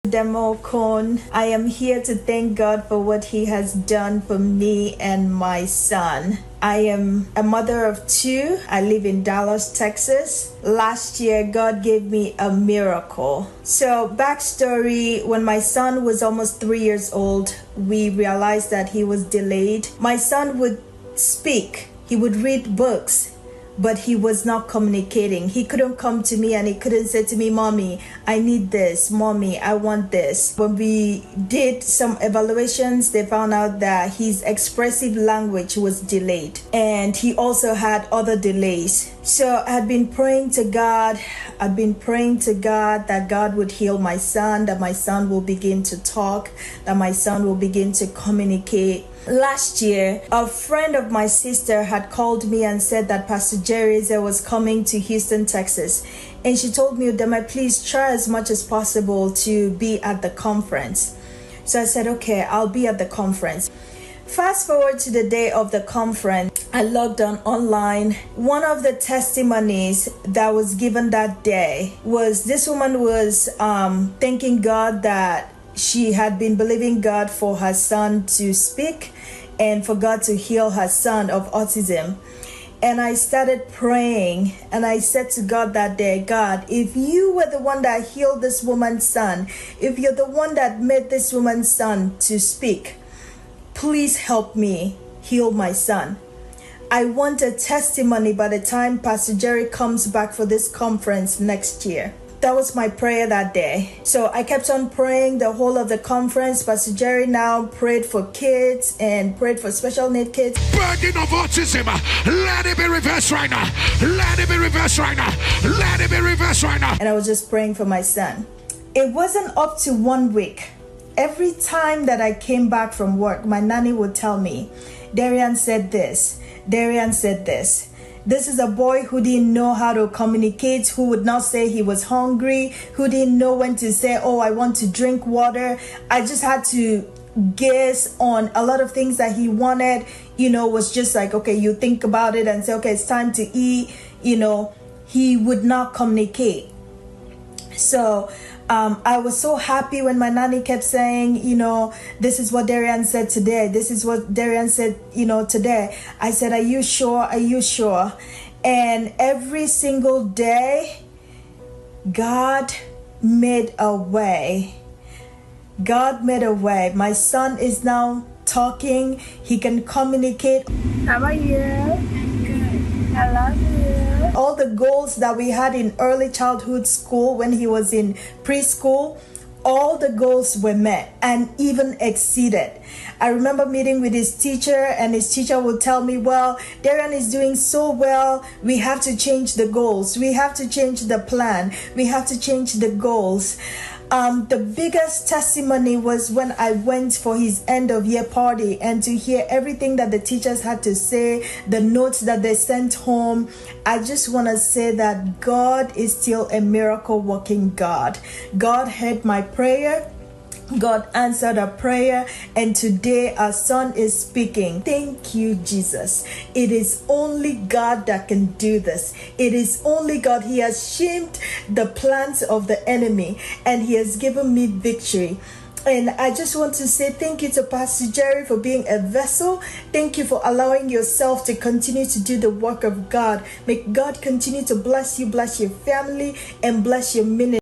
Democon. I am here to thank God for what He has done for me and my son. I am a mother of two. I live in Dallas, Texas. Last year, God gave me a miracle. So, backstory, when my son was almost 3 years old, we realized that he was delayed. My son would speak. He would read books, but he was not communicating. He couldn't come to me and he couldn't say to me, "Mommy, I need this. Mommy, I want this." When we did some evaluations, they found out that his expressive language was delayed and he also had other delays. So I had been praying to God. I've been praying to God that God would heal my son, that my son will begin to talk, that my son will begin to communicate. Last year, a friend of my sister had called me and said that Pastor Jerry was coming to Houston, Texas. And she told me, "Udema, please try as much as possible to be at the conference." So I said, okay, I'll be at the conference. Fast forward to the day of the conference, I logged on online. One of the testimonies that was given that day was this woman was thanking God that she had been believing God for her son to speak and for God to heal her son of autism. And I started praying and I said to God that day, "God, if you were the one that healed this woman's son, if you're the one that made this woman's son to speak, please help me heal my son. I want a testimony by the time Pastor Jerry comes back for this conference next year." That was my prayer that day. So I kept on praying the whole of the conference. Pastor Jerry now prayed for kids and prayed for special need kids. Burden of autism, let it be reversed right now. Let it be reversed right now. Let it be reversed right now. And I was just praying for my son. It wasn't up to 1 week. Every time that I came back from work, my nanny would tell me, "Darian said this. Darian said this." This is a boy who didn't know how to communicate, who would not say he was hungry, who didn't know when to say, "Oh, I want to drink water." I just had to guess on a lot of things that he wanted. Was just like, okay, you think about it and say, okay, it's time to eat. He would not communicate. So I was so happy when my nanny kept saying, "This is what Darian said today. This is what Darian said, today." I said, "Are you sure? Are you sure?" And every single day, God made a way. God made a way. My son is now talking. He can communicate. How are you? Good. I love you. All the goals that we had in early childhood school when he was in preschool, all the goals were met and even exceeded. I remember meeting with his teacher and his teacher would tell me, "Well, Darian is doing so well. We have to change the goals. We have to change the plan. We have to change the goals." The biggest testimony was when I went for his end of year party and to hear everything that the teachers had to say, the notes that they sent home. I just want to say that God is still a miracle working God. God heard my prayer. God answered our prayer, and today our son is speaking. Thank you, Jesus. It is only God that can do this. It is only God. He has shamed the plans of the enemy and He has given me victory. And I just want to say thank you to Pastor Jerry for being a vessel. Thank you for allowing yourself to continue to do the work of God. May God continue to bless you, bless your family, and bless your ministry.